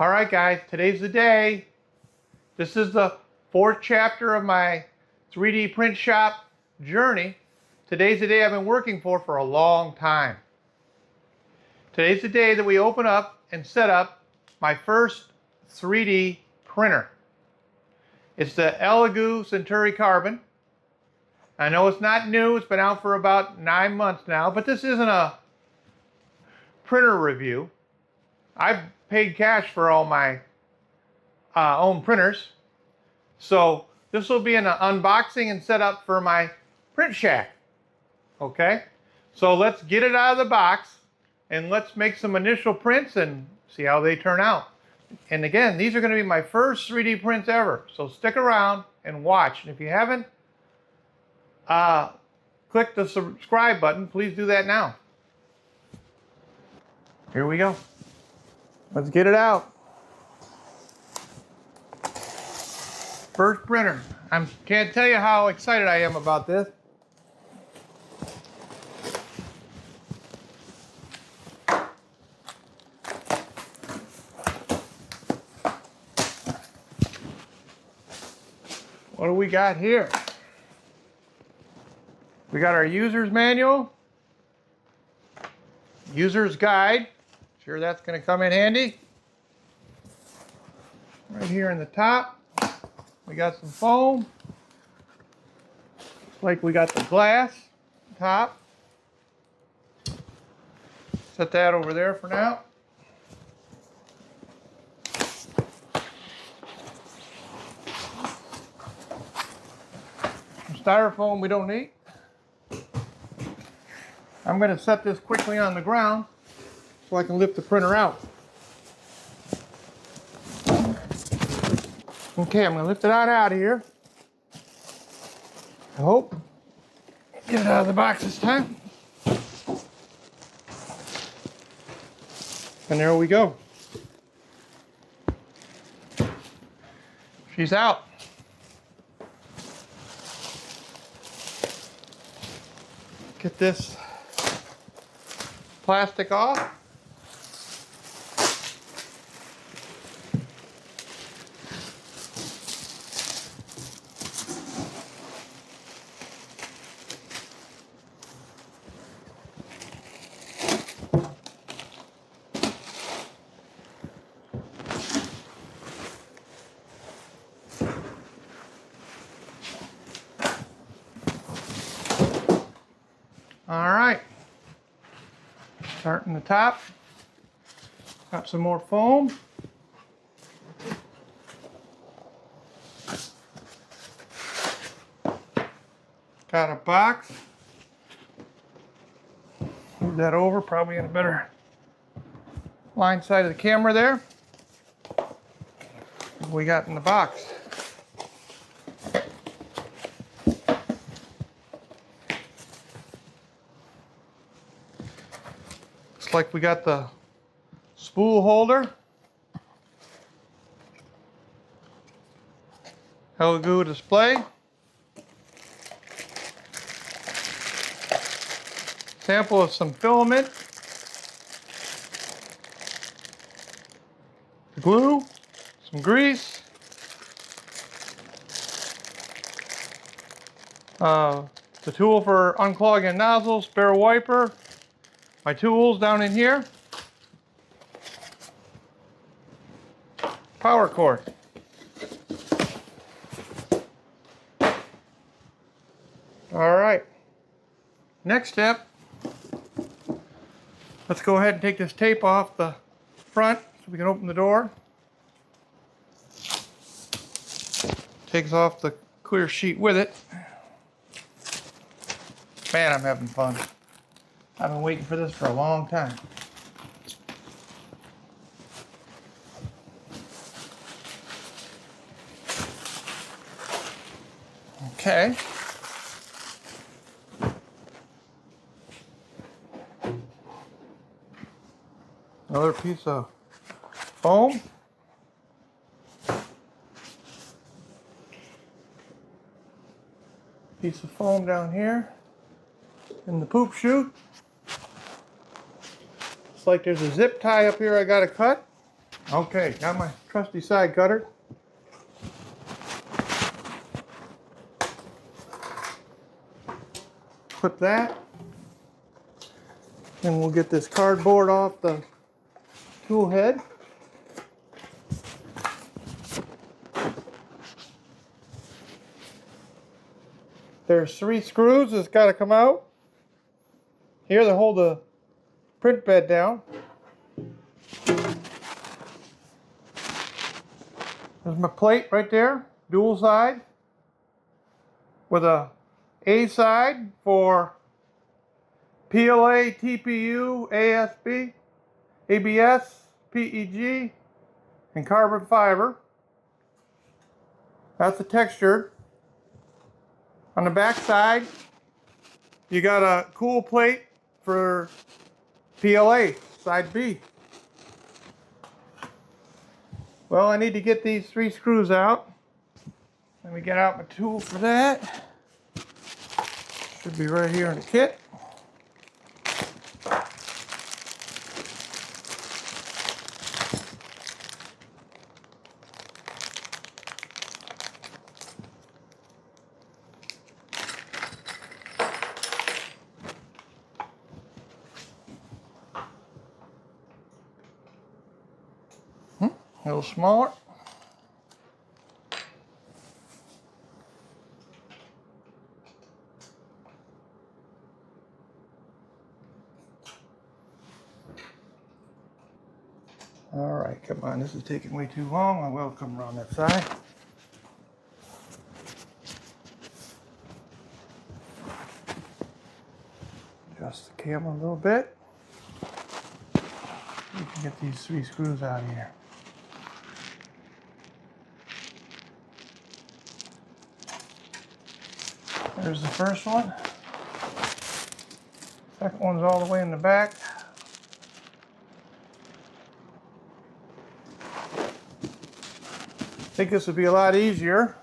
All right, guys, today's the day. This is the fourth chapter of my 3D print shop journey. Today's the day I've been working for a long time. Today's the day that we open up and set up my first 3D printer. It's the Elegoo Centauri Carbon. I know it's not new, it's been out for about 9 months now, but this isn't a printer review. I've paid cash for all my own printers. So this will be an unboxing and setup for my print shack. Okay, so let's get it out of the box and let's make some initial prints and see how they turn out. And again, these are going to be my first 3D prints ever, so stick around and watch. And if you haven't clicked the subscribe button, please do that now. Here we go. Let's get it out. First printer. I can't tell you how excited I am about this. What do we got here? We got our user's manual, user's guide. Sure, that's going to come in handy. Right here in the top, we got some foam. Looks like we got the glass top. Set that over there for now. Some styrofoam we don't need. I'm going to set this quickly on the ground so I can lift the printer out. Okay, I'm going to lift it out of here. I hope. Get it out of the box this time. And there we go. She's out. Get this plastic off. All right. Starting the top. Got some more foam. Got a box. Move that over, probably in a better line side of the camera there. What we got in the box? Looks like we got the spool holder, Elegoo display, sample of some filament, the glue, some grease, the tool for unclogging nozzles, spare wiper, my tools down in here, power cord. All right, next step, let's go ahead and take this tape off the front so we can open the door. Takes off the clear sheet with it. Man, I'm having fun. I've been waiting for this for a long time. Okay. Another piece of foam. Piece of foam down here in the poop chute. Looks like there's a zip tie up here I gotta cut. Okay, got my trusty side cutter. Put that. And we'll get this cardboard off the tool head. There's 3 screws that's got to come out. Here to hold the print bed down. There's my plate right there, dual side, with a side for PLA, TPU, ASB, ABS, PEG, and carbon fiber. That's the texture. On the back side, you got a cool plate for PLA, side B. Well, I need to get these 3 screws out. Let me get out my tool for that. Should be right here in the kit. A little smaller. All right, come on, this is taking way too long. I will come around that side. Adjust the camera a little bit. You can get these 3 screws out of here. There's the first one. Second one's all the way in the back. I think this would be a lot easier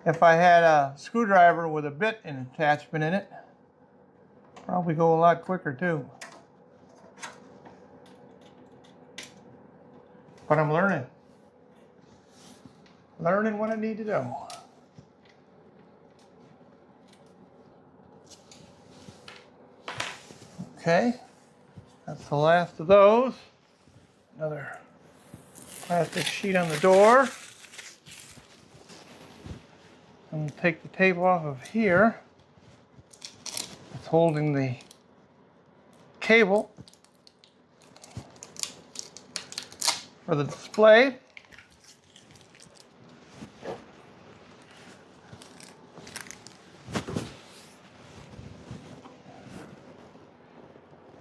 if I had a screwdriver with a bit attachment in it. Probably go a lot quicker too. But I'm learning. Learning what I need to do. Okay, that's the last of those. Another plastic sheet on the door. I'm going to take the tape off of here. It's holding the cable for the display.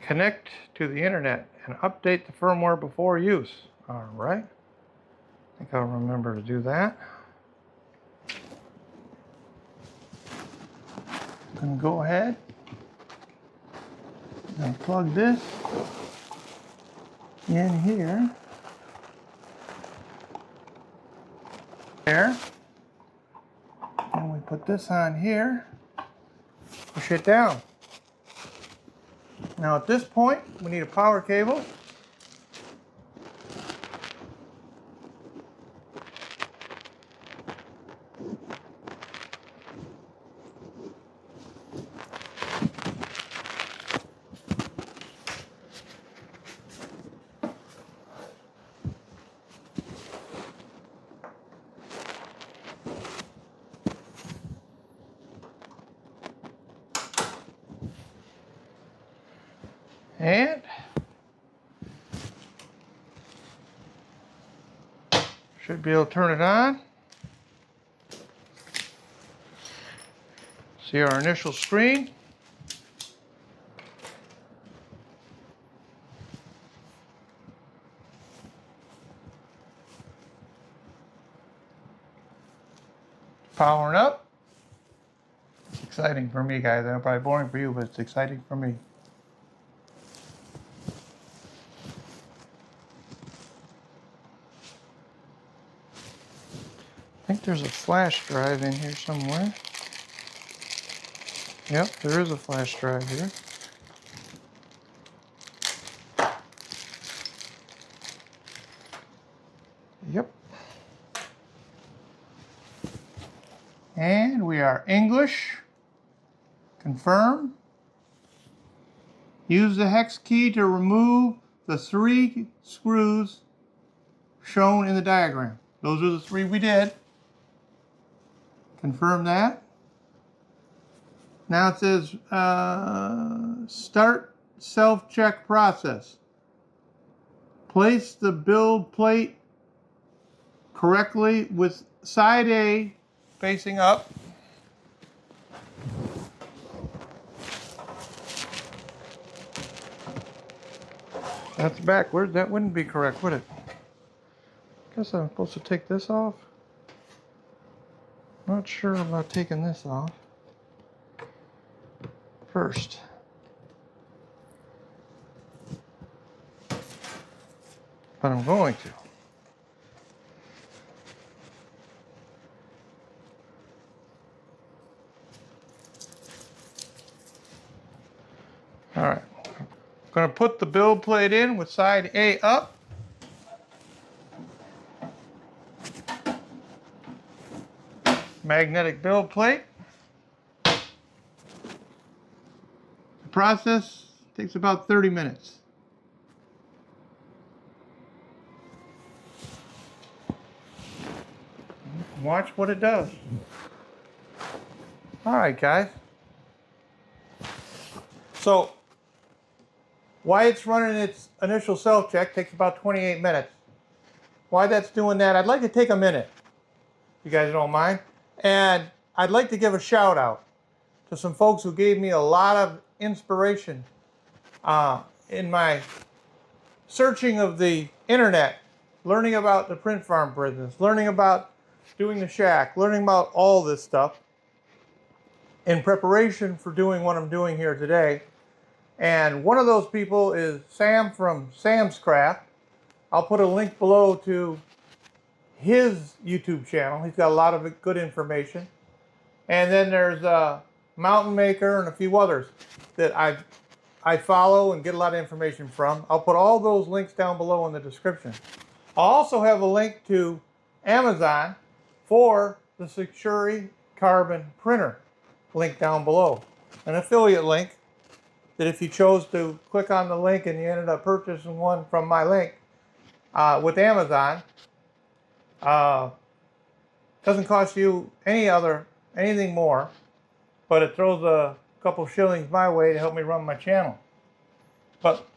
Connect to the internet and update the firmware before use. All right. I think I'll remember to do that. I'm going to go ahead and plug this in here. There. And we put this on here. Push it down. Now at this point, we need a power cable. And should be able to turn it on. See our initial screen. Powering up. It's exciting for me, guys. I know probably boring for you, but it's exciting for me. I think there's a flash drive in here somewhere. Yep, there is a flash drive here. And we are English. Confirm. Use the hex key to remove the 3 screws shown in the diagram. Those are the 3 we did. Confirm that. Now it says start self-check process. Place the build plate correctly with side A facing up. That's backwards. That wouldn't be correct, would it? Guess I'm supposed to take this off. Not sure about taking this off first. But I'm going to. All right. I'm going to put the build plate in with side A up. Magnetic build plate. The process takes about 30 minutes. Watch what it does. All right, guys. So, why it's running its initial self-check takes about 28 minutes. Why that's doing that, I'd like to take a minute, if you guys don't mind. And I'd like to give a shout out to some folks who gave me a lot of inspiration in my searching of the internet, learning about the print farm business, learning about doing the shack, learning about all this stuff in preparation for doing what I'm doing here today. And one of those people is Sam from Sam's Craft. I'll put a link below to his YouTube channel. He's got a lot of good information. And then there's Mountain Maker and a few others that I follow and get a lot of information from. I'll put all those links down below in the description. I'll also have a link to Amazon for the Centauri carbon printer, link down below. An affiliate link that if you chose to click on the link and you ended up purchasing one from my link with Amazon, doesn't cost you anything more, but it throws a couple shillings my way to help me run my channel. But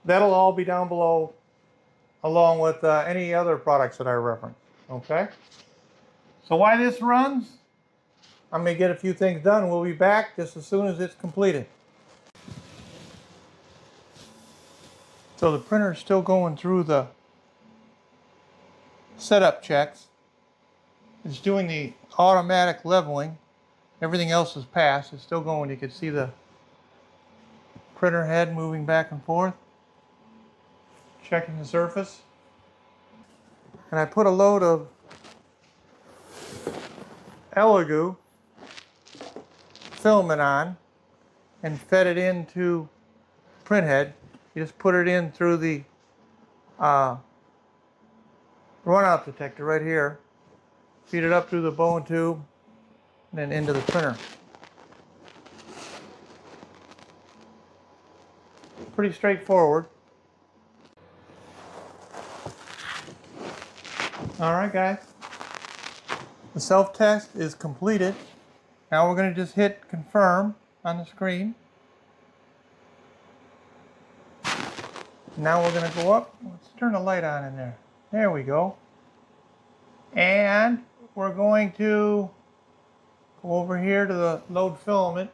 that'll all be down below along with any other products that I reference. Okay? So while this runs, I'm going to get a few things done. We'll be back just as soon as it's completed. So the printer is still going through the setup checks. It's doing the automatic leveling. Everything else is passed. It's still going. You can see the printer head moving back and forth, checking the surface. And I put a load of Elegoo filament on and fed it into the print head. You just put it in through the runout detector right here, feed it up through the bone tube, and then into the printer. Pretty straightforward. Alright guys, the self-test is completed. Now we're going to just hit confirm on the screen. Now we're going to go up. Let's turn the light on in there. There we go. And we're going to go over here to the load filament.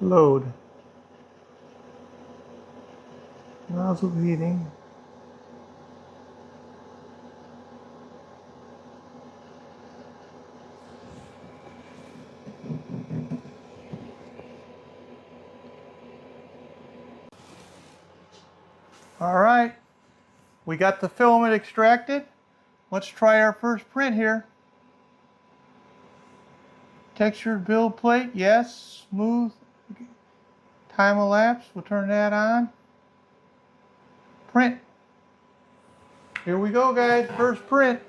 Load. Nozzle heating. All right, we got the filament extracted. Let's try our first print here. Textured build plate, yes. Smooth time elapse, we'll turn that on. print. Here we go, guys. First print.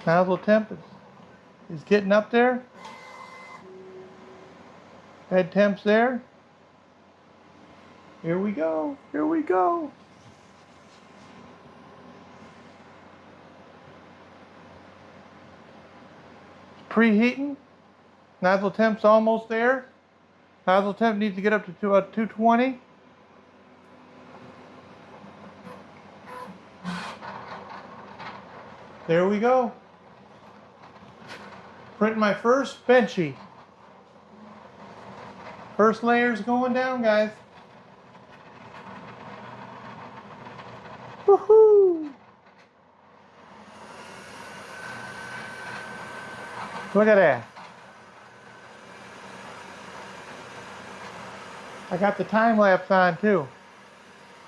Nozzle temp is getting up there. Head temp's there. Here we go. Here we go. It's preheating. Nozzle temp's almost there. Nozzle temp needs to get up to 220. There we go. Printing my first benchy. First layer's going down, guys. Woohoo! Look at that. I got the time lapse on too.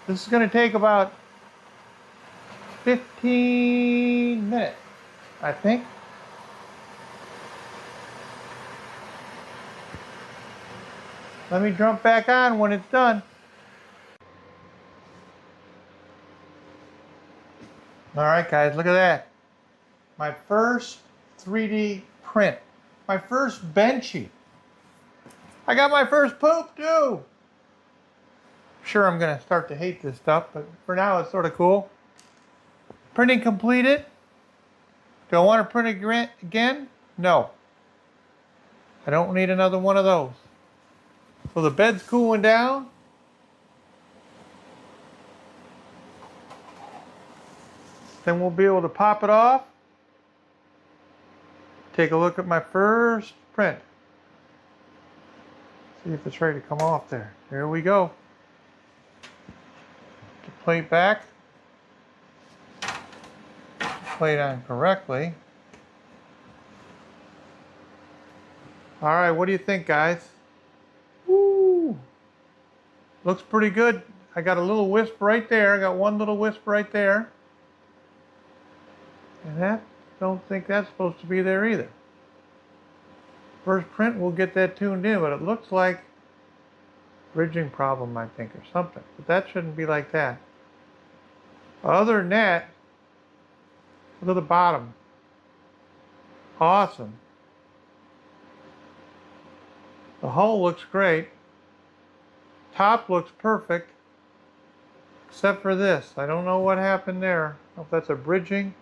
This is going to take about 15 minutes, I think. Let me jump back on when it's done. All right, guys, look at that. My first 3D print. My first benchy. I got my first poop, too. Sure, I'm going to start to hate this stuff, but for now, it's sort of cool. Printing completed. Do I want to print again? No. I don't need another one of those. So the bed's cooling down. Then we'll be able to pop it off. Take a look at my first print. See if it's ready to come off there. There we go. Put the plate back. Plate on correctly. All right, what do you think, guys? Woo! Looks pretty good. I got a little wisp right there. I got one little wisp right there. And that, don't think that's supposed to be there either. First print, we'll get that tuned in, but it looks like bridging problem, I think, or something. But that shouldn't be like that. Other than that, look at the bottom. Awesome. The hull looks great. Top looks perfect. Except for this. I don't know what happened there. I don't know if that's a bridging.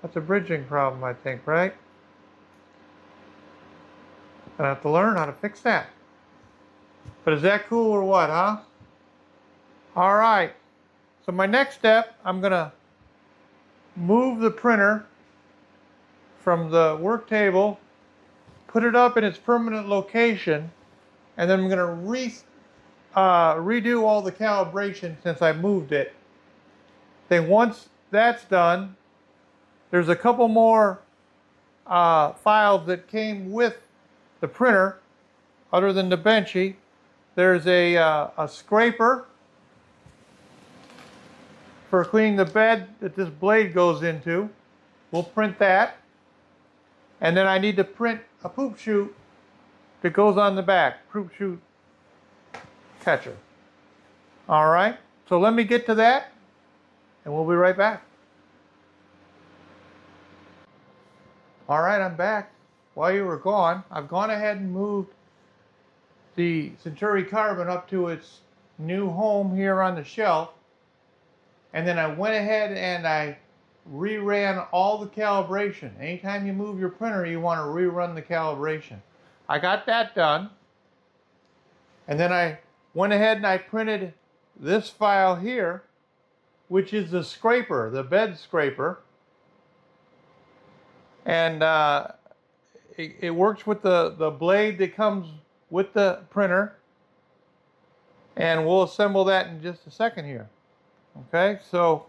That's a bridging problem, I think, right? I have to learn how to fix that. But is that cool or what, huh? All right. So my next step, I'm going to move the printer from the work table, put it up in its permanent location, and then I'm going to redo all the calibration since I moved it. Then once that's done, there's a couple more files that came with the printer, other than the benchy. There's a scraper for cleaning the bed that this blade goes into. We'll print that. And then I need to print a poop chute that goes on the back, poop chute catcher. All right, so let me get to that, and we'll be right back. All right, I'm back. While you were gone, I've gone ahead and moved the Centauri carbon up to its new home here on the shelf. And then I went ahead and I reran all the calibration. Anytime you move your printer, you want to rerun the calibration. I got that done. And then I went ahead and I printed this file here, which is the scraper, the bed scraper. And it works with the blade that comes with the printer. And we'll assemble that in just a second here. Okay, so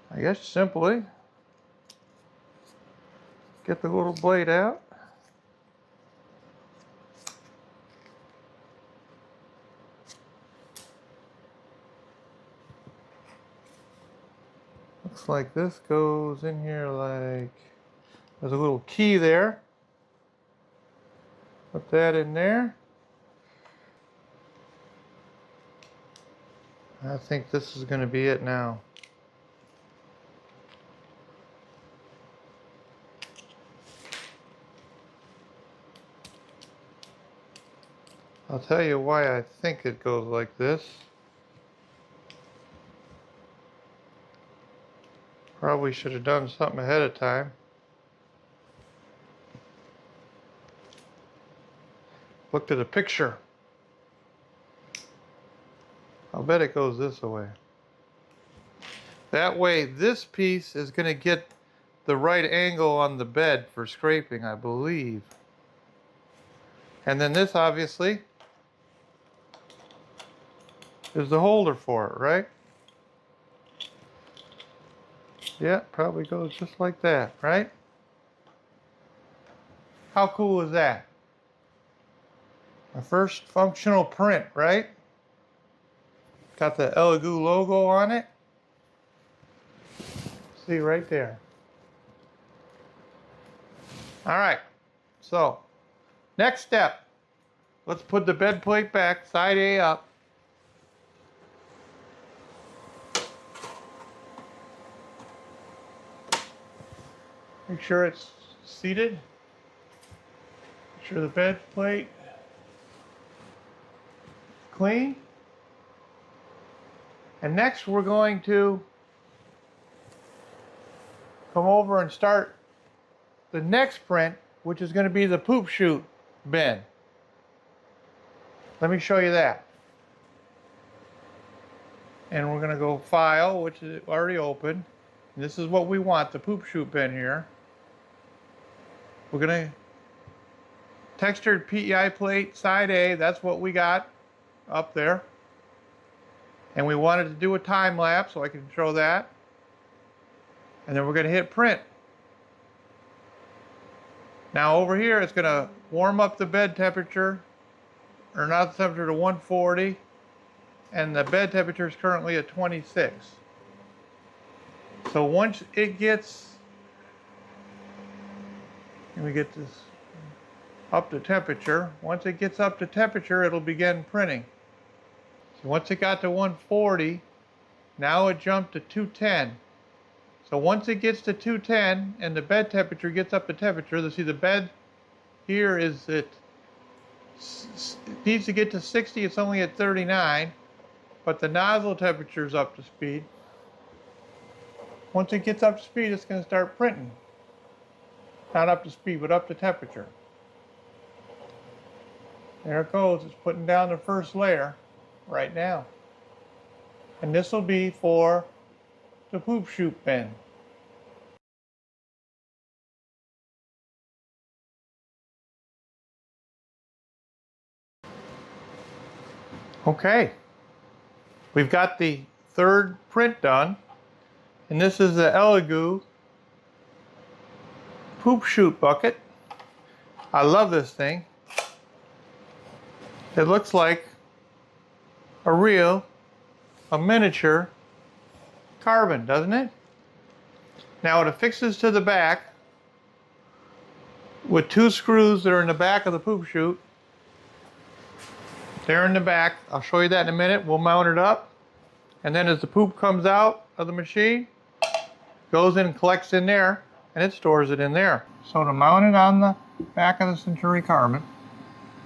I guess simply get the little blade out. Looks like this goes in here like, there's a little key there. Put that in there. I think this is going to be it now. I'll tell you why I think it goes like this. Probably should have done something ahead of time. Looked at a picture. I'll bet it goes this way. That way this piece is going to get the right angle on the bed for scraping, I believe. And then this obviously is the holder for it, right? Yeah, probably goes just like that, right? How cool is that? My first functional print, right? Got the Elegoo logo on it. See right there. All right, so next step. Let's put the bed plate back, side A up. Make sure it's seated. Make sure the bed plate is clean. And next we're going to come over and start the next print, which is going to be the poop chute bin. Let me show you that. And we're going to go File, which is already open. And this is what we want, the poop chute bin here. We're going to textured PEI plate, side A, that's what we got up there. And we wanted to do a time lapse, so I can show that. And then we're going to hit print. Now over here, it's going to warm up the bed temperature, or not the temperature, to 140. And the bed temperature is currently at 26. So once it gets, let me get this up to temperature. Once it gets up to temperature, it'll begin printing. So once it got to 140, now it jumped to 210. So once it gets to 210 and the bed temperature gets up to temperature, let's see, the bed here is it needs to get to 60, it's only at 39, but the nozzle temperature is up to speed. Once it gets up to speed, it's going to start printing. Not up to speed, but up to temperature. There it goes, it's putting down the first layer right now. And this will be for the poop chute bin. Okay, we've got the third print done, and this is the Elegoo poop chute bucket. I love this thing. It looks like a miniature carbon, doesn't it? Now it affixes to the back with two screws that are in the back of the poop chute. They're in the back. I'll show you that in a minute. We'll mount it up. And then as the poop comes out of the machine, goes in and collects in there, and it stores it in there. So to mount it on the back of the Centauri carbon,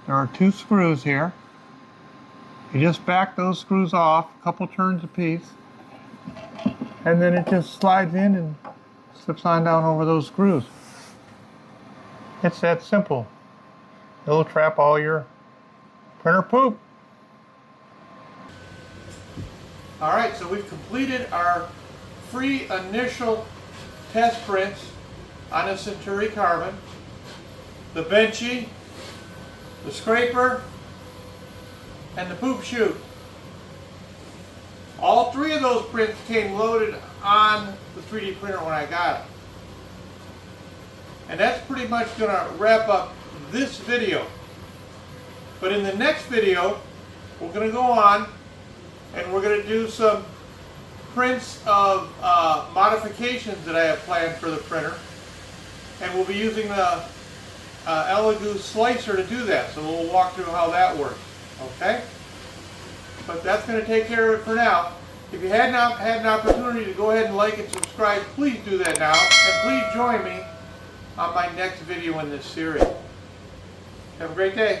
there are two screws here. You just back those screws off, a couple turns a piece, and then it just slides in and slips on down over those screws. It's that simple. It'll trap all your printer poop. All right, so we've completed our free initial test prints on a Centauri carbon, the benchy, the scraper, and the poop chute. All three of those prints came loaded on the 3D printer when I got it. And that's pretty much going to wrap up this video. But in the next video, we're going to go on and we're going to do some prints of modifications that I have planned for the printer. And we'll be using the Elegoo slicer to do that. So we'll walk through how that works. Okay? But that's going to take care of it for now. If you had not had an opportunity to go ahead and like and subscribe, please do that now. And please join me on my next video in this series. Have a great day.